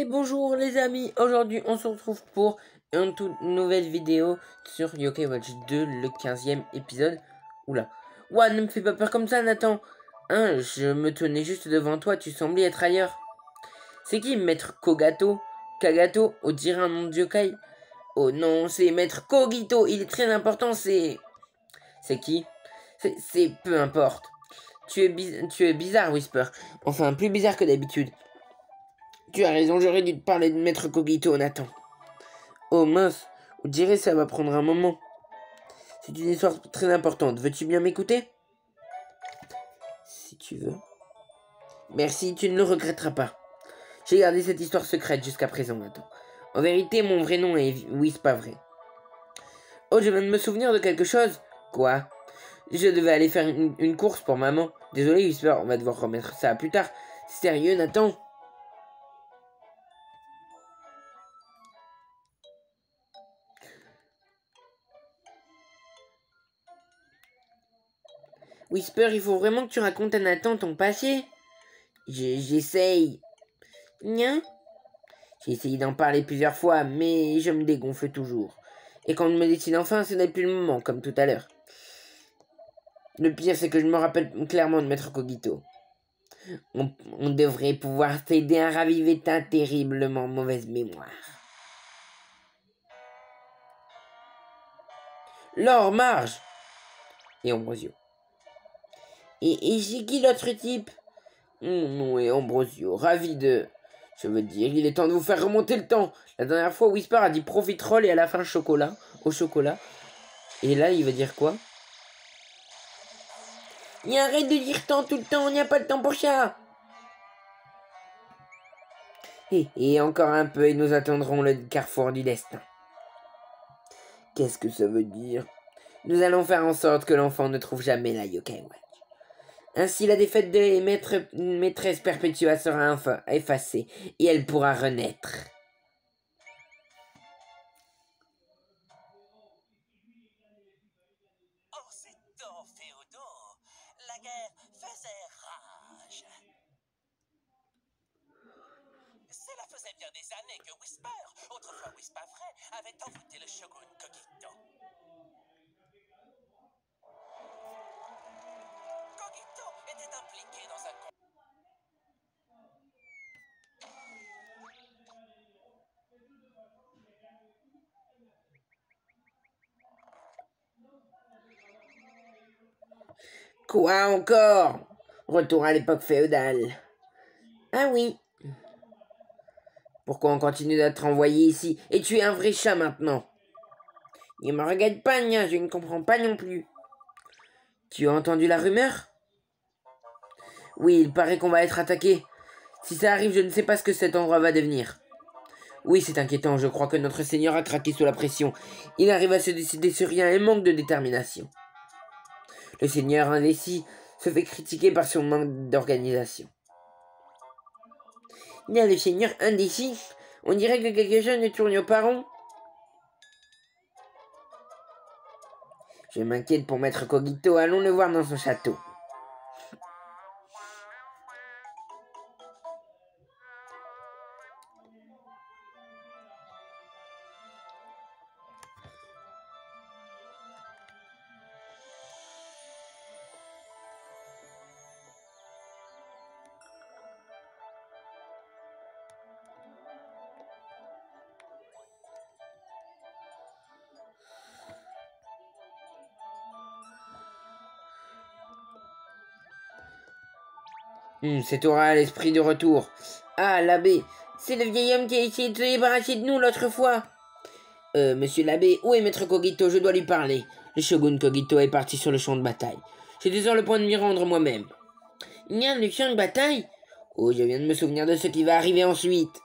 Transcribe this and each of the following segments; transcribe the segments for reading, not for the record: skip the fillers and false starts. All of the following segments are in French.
Bonjour les amis, aujourd'hui on se retrouve pour une toute nouvelle vidéo sur Yokai Watch 2, le 15e épisode. Oula, ouah, ne me fais pas peur comme ça Nathan. Hein, je me tenais juste devant toi, tu semblais être ailleurs. C'est qui Maître Kogato? Kagato, on dirait un nom de yokai. Oh non, c'est Maître Kogito, il est très important, c'est... C'est qui? C'est peu importe. Tu es bizarre, Whisper. Enfin, plus bizarre que d'habitude. Tu as raison, j'aurais dû te parler de Maître Kogito, Nathan. Oh mince, on dirait que ça va prendre un moment. C'est une histoire très importante. Veux-tu bien m'écouter? Si tu veux. Merci, tu ne le regretteras pas. J'ai gardé cette histoire secrète jusqu'à présent, Nathan. En vérité, mon vrai nom est... Oui, c'est pas vrai. Oh, je viens de me souvenir de quelque chose. Quoi? Je devais aller faire une course pour maman. Désolé, Whisper, on va devoir remettre ça plus tard. Sérieux, Nathan? Whisper, il faut vraiment que tu racontes à Nathan ton passé. J'essaye. Nia? J'ai essayé d'en parler plusieurs fois, mais je me dégonfle toujours. Et quand je me décide enfin, ce n'est plus le moment, comme tout à l'heure. Le pire, c'est que je me rappelle clairement de Maître Kogito. On devrait pouvoir t'aider à raviver ta terriblement mauvaise mémoire. Laure, Marge et Ambrosio. Et c'est qui l'autre type? Mon nom est Ambrosio, ravi de... Je veux dire, il est temps de vous faire remonter le temps. La dernière fois, Whisper a dit profiterole et à la fin chocolat, au chocolat. Et là, il va dire quoi? Il arrête de dire tant tout le temps, il n'y a pas de temps pour ça. Et encore un peu et nous attendrons le carrefour du destin. Qu'est-ce que ça veut dire? Nous allons faire en sorte que l'enfant ne trouve jamais la Yokai Watch. Ainsi, la défaite de maîtresse Perpetua sera enfin effacée et elle pourra renaître. En ces temps féodaux, la guerre faisait rage. Cela faisait bien des années que Whisper, autrefois Whisperfray, avait envoûté le shogun Kogito. Kogito était impliqué dans un combat. Quoi encore? Retour à l'époque féodale. Ah oui. Pourquoi on continue d'être envoyé ici? Et tu es un vrai chat maintenant. Ne me regarde pas, Nia, je ne comprends pas non plus. Tu as entendu la rumeur? Oui, il paraît qu'on va être attaqué. Si ça arrive, je ne sais pas ce que cet endroit va devenir. Oui, c'est inquiétant, je crois que notre Seigneur a craqué sous la pression. Il arrive à se décider sur rien et manque de détermination. Le Seigneur indécis se fait critiquer par son manque d'organisation. Il y a le Seigneur indécis? On dirait que quelque chose ne tourne pas rond. Je m'inquiète pour Maître Kogito, allons le voir dans son château. C'est Aura, l'esprit de retour. Ah, l'abbé, c'est le vieil homme qui a essayé de se débarrasser de nous l'autre fois. Monsieur l'abbé, où est Maître Kogito? Je dois lui parler. Le shogun Kogito est parti sur le champ de bataille. J'étais sur le point de m'y rendre moi-même. Il y a le champ de bataille? Oh, je viens de me souvenir de ce qui va arriver ensuite.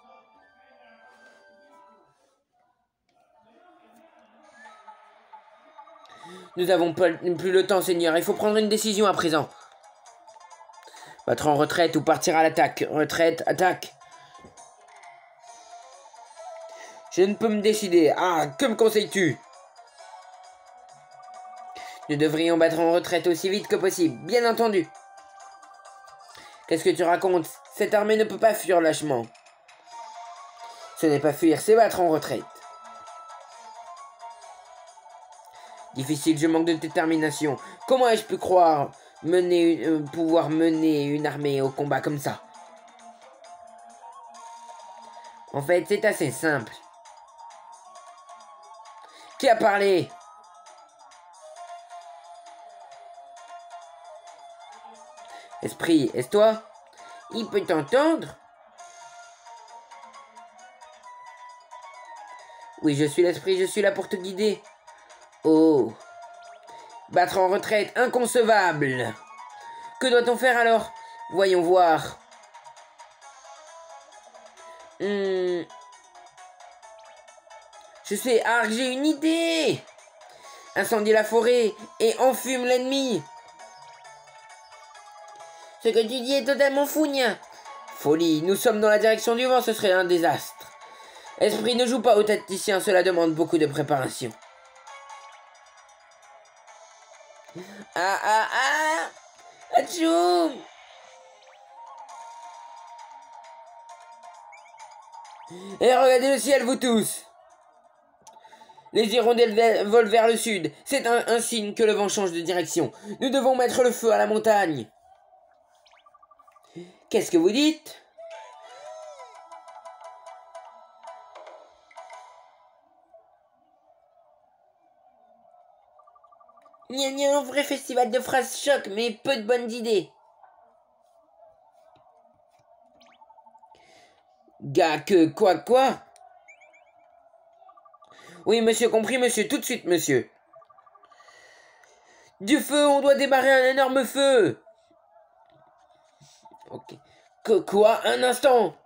Nous n'avons plus le temps, Seigneur. Il faut prendre une décision à présent. Battre en retraite ou partir à l'attaque. Retraite, attaque. Je ne peux me décider. Ah, que me conseilles-tu? Nous devrions battre en retraite aussi vite que possible, bien entendu. Qu'est-ce que tu racontes? Cette armée ne peut pas fuir lâchement. Ce n'est pas fuir, c'est battre en retraite. Difficile, je manque de détermination. Comment ai-je pu croire pouvoir mener une armée au combat comme ça? En fait, c'est assez simple. Qui a parlé? Esprit, est-ce toi? Il peut t'entendre? Oui, je suis l'esprit, je suis là pour te guider. Oh. Battre en retraite, inconcevable. Que doit-on faire alors? Voyons voir. Je sais, Arc, j'ai une idée. Incendie la forêt et enfume l'ennemi. Ce que tu dis est totalement fou, Nia. Folie, nous sommes dans la direction du vent, ce serait un désastre. Esprit, ne joue pas au tacticien, cela demande beaucoup de préparation. Ah ah ah! Atchoum! Et regardez le ciel, vous tous! Les hirondelles volent vers le sud. C'est un signe que le vent change de direction. Nous devons mettre le feu à la montagne. Qu'est-ce que vous dites? Gna gna, un vrai festival de phrases choc, mais peu de bonnes idées. Gars, quoi? Oui, monsieur, compris, monsieur, tout de suite, monsieur. Du feu, on doit démarrer un énorme feu. Ok. Quoi? Un instant.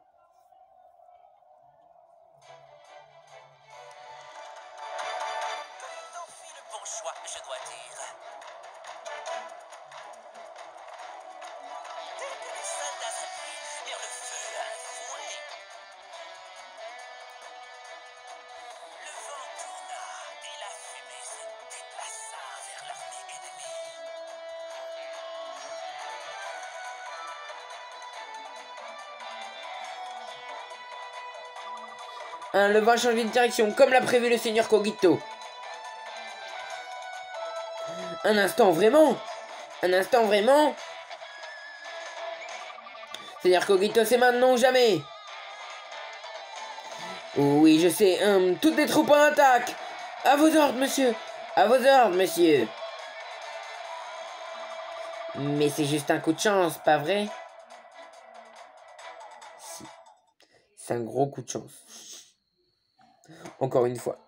T'en fis le bon choix, je dois dire. Dès que les soldats appuient, mirent le feu à un fouet, le vent tourna et la fumée se déplaça vers l'armée ennemie. Le vent change de direction, comme l'a prévu le seigneur Kogito. Un instant, vraiment? Un instant, vraiment? Seigneur Kogito, c'est maintenant ou jamais? Oh oui, je sais. Toutes les troupes en attaque. À vos ordres, monsieur. À vos ordres, monsieur. Mais c'est juste un coup de chance, pas vrai? Si. C'est un gros coup de chance. Encore une fois.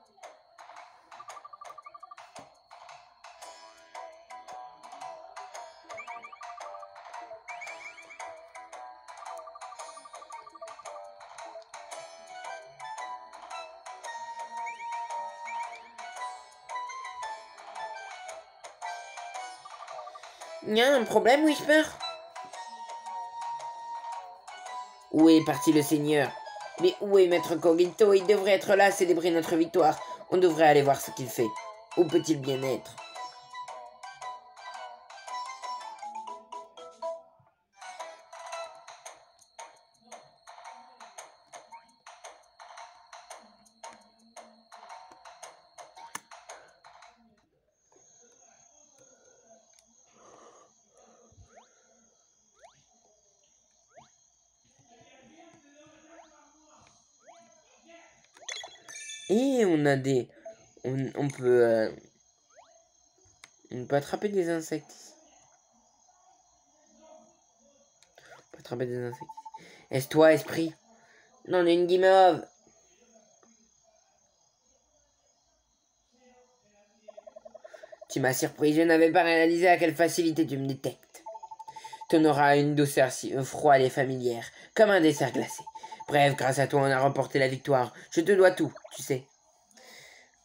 Il y a un problème, Whisper? Où est parti le seigneur? Mais où est Maître Kogito? Il devrait être là à célébrer notre victoire. On devrait aller voir ce qu'il fait. Où peut-il bien être? Et on a des... On peut... On peut attraper des insectes. On peut attraper des insectes. Est-ce toi, esprit? Non, une guimauve. Tu m'as surpris, je n'avais pas réalisé à quelle facilité tu me détectes. Ton aura a une douceur si froide et familière, comme un dessert glacé. Bref, grâce à toi, on a remporté la victoire. Je te dois tout, tu sais.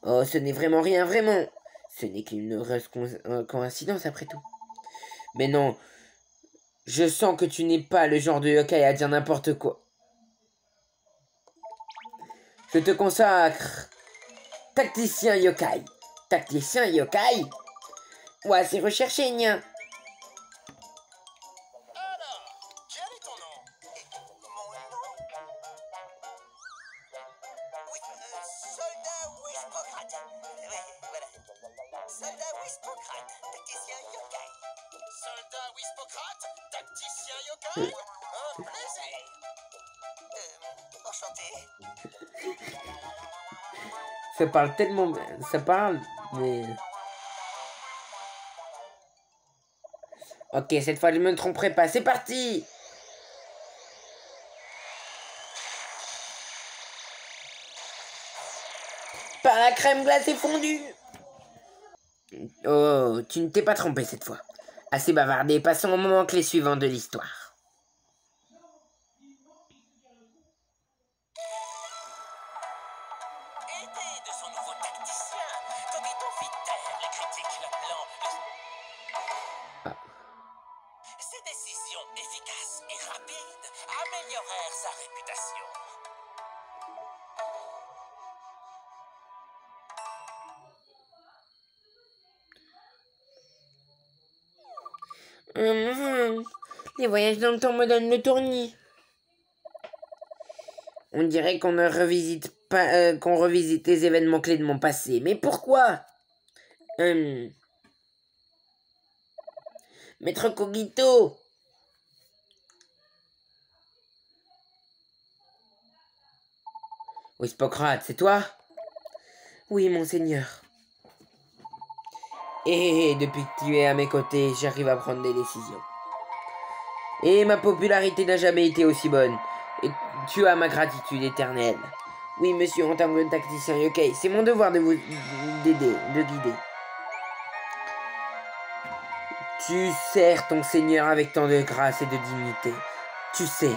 Oh, ce n'est vraiment rien, vraiment. Ce n'est qu'une heureuse coïncidence après tout. Mais non, je sens que tu n'es pas le genre de yokai à dire n'importe quoi. Je te consacre. Tacticien yokai. Tacticien yokai? Ouais, c'est recherché, nia. Alors, quel est ton nom? Et mon nom? Soldat Wispocrate, tacticien yokai. Soldat Wispocrate, tacticien yokai. Un plaisir. Enchanté. Ça parle tellement... Ça parle, mais... Ok, cette fois, je ne me tromperai pas. C'est parti! Par la crème glacée fondue! Oh, tu ne t'es pas trompé cette fois. Assez bavardé, passons au moment clé suivant de l'histoire. Aidé de son nouveau tacticien, Kogito fit taire les critiques l'appelant Ses décisions efficaces et rapides améliorèrent sa réputation. Les voyages dans le temps me donnent le tournis. On dirait qu'on ne revisite pas, qu'on revisite les événements clés de mon passé. Mais pourquoi? Maître Kogito! Wispocrate, c'est toi? Oui, monseigneur. Et depuis que tu es à mes côtés, j'arrive à prendre des décisions. Et ma popularité n'a jamais été aussi bonne. Et tu as ma gratitude éternelle. Oui, monsieur, en tant que tacticien yokai, c'est mon devoir de vous d'aider, de guider. Tu sers ton seigneur avec tant de grâce et de dignité. Tu sais.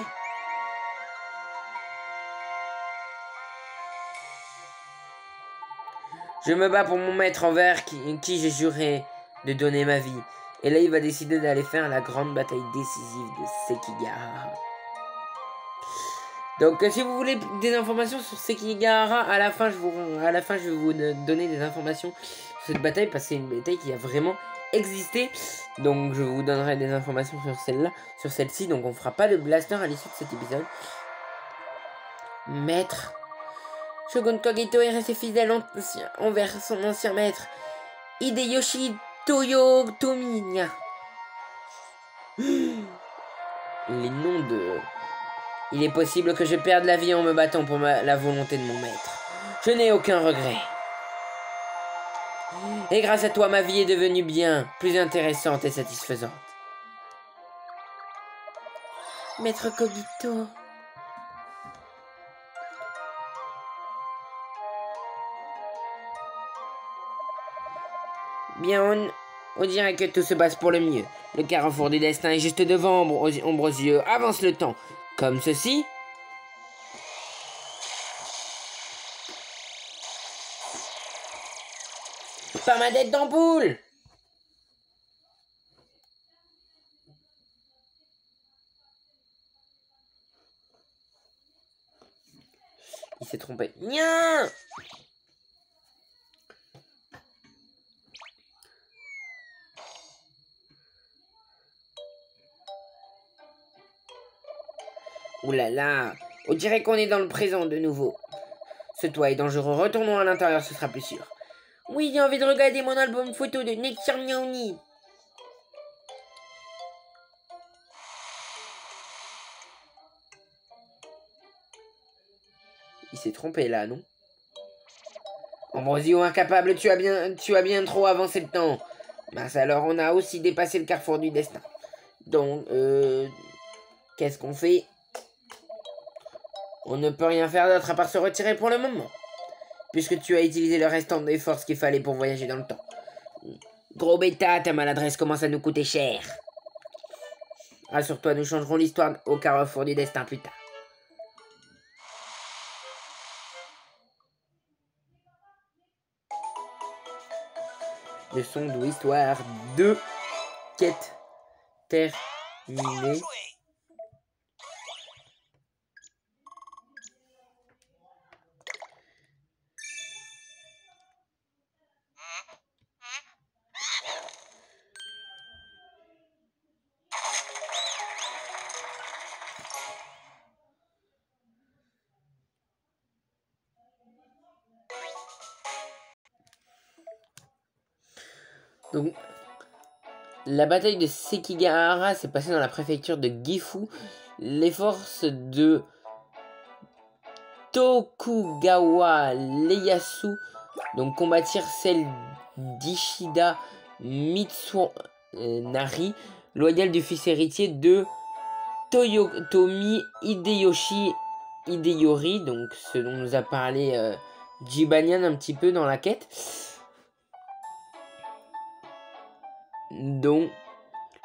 Je me bats pour mon maître envers qui j'ai juré de donner ma vie. Et là, il va décider d'aller faire la grande bataille décisive de Sekigahara. Donc, si vous voulez des informations sur Sekigahara, à la fin, je vais vous donner des informations sur cette bataille parce que c'est une bataille qui a vraiment existé. Donc, je vous donnerai des informations sur celle-là, sur celle-ci. Donc, on fera pas de blaster à l'issue de cet épisode. Maître. Shogun Kogito est resté fidèle envers son ancien maître, Hideyoshi Toyotomi. Les noms de... Il est possible que je perde la vie en me battant pour la volonté de mon maître. Je n'ai aucun regret. Et grâce à toi, ma vie est devenue bien plus intéressante et satisfaisante. Maître Kogito... Bien, on dirait que tout se passe pour le mieux. Le carrefour du destin est juste devant, Ambrosieux. Avance le temps. Comme ceci. Pas ma tête d'ampoule. Il s'est trompé. Nya. Ouh là là, on dirait qu'on est dans le présent de nouveau. Ce toit est dangereux, retournons à l'intérieur, ce sera plus sûr. Oui, j'ai envie de regarder mon album photo de Nexir Miaoni. Il s'est trompé là, non? Ambrosio incapable, tu as bien trop avancé le temps. Mince, alors on a aussi dépassé le carrefour du destin. Donc, qu'est-ce qu'on fait? On ne peut rien faire d'autre à part se retirer pour le moment. Puisque tu as utilisé le restant des forces qu'il fallait pour voyager dans le temps. Gros bêta, ta maladresse commence à nous coûter cher. Rassure-toi, nous changerons l'histoire au carrefour du destin plus tard. Leçon d'histoire 2. Quête terminée. Donc, la bataille de Sekigahara s'est passée dans la préfecture de Gifu. Les forces de Tokugawa Ieyasu donc combattirent celles d'Ishida Mitsunari, loyal du fils héritier de Toyotomi Hideyoshi Hideyori, donc ce dont nous a parlé Jibanyan un petit peu dans la quête. Donc,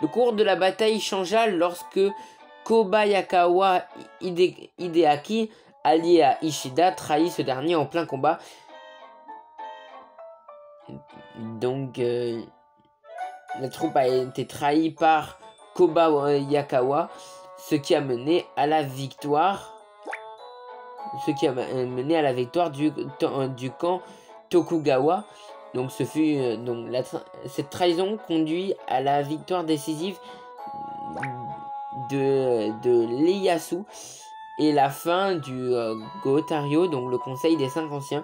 le cours de la bataille changea lorsque Kobayakawa Hideaki, allié à Ishida, trahit ce dernier en plein combat. Donc, la troupe a été trahie par Kobayakawa, ce qui a mené à la victoire. Du camp Tokugawa. Donc, cette trahison conduit à la victoire décisive de Ieyasu et la fin du Gotario, donc le conseil des 5 anciens.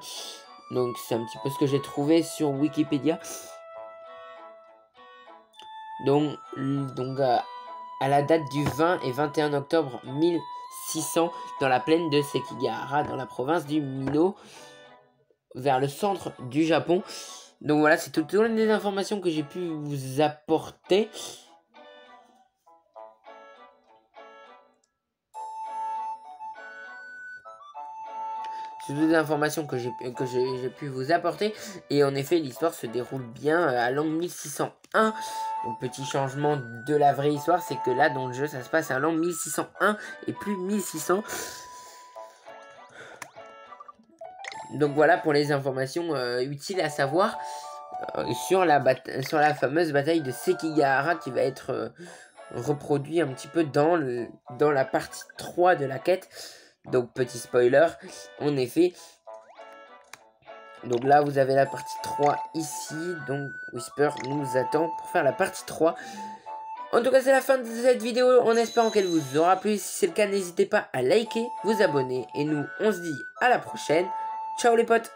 Donc c'est un petit peu ce que j'ai trouvé sur Wikipédia. Donc à la date du 20 et 21 octobre 1600, dans la plaine de Sekigahara, dans la province du Mino, vers le centre du Japon. Donc voilà, c'est toutes les informations que j'ai pu vous apporter. C'est toutes les informations que j'ai pu vous apporter. Et en effet, l'histoire se déroule bien à l'an 1601. Donc petit changement de la vraie histoire, c'est que là dans le jeu, ça se passe à l'an 1601 et plus 1600. Donc voilà pour les informations utiles à savoir sur la fameuse bataille de Sekigahara qui va être reproduit un petit peu dans la partie 3 de la quête. Donc petit spoiler, en effet. Donc là vous avez la partie 3 ici. Donc Whisper nous attend pour faire la partie 3. En tout cas c'est la fin de cette vidéo en espérant qu'elle vous aura plu. Si c'est le cas n'hésitez pas à liker, vous abonner. Et nous on se dit à la prochaine. Ciao les potes.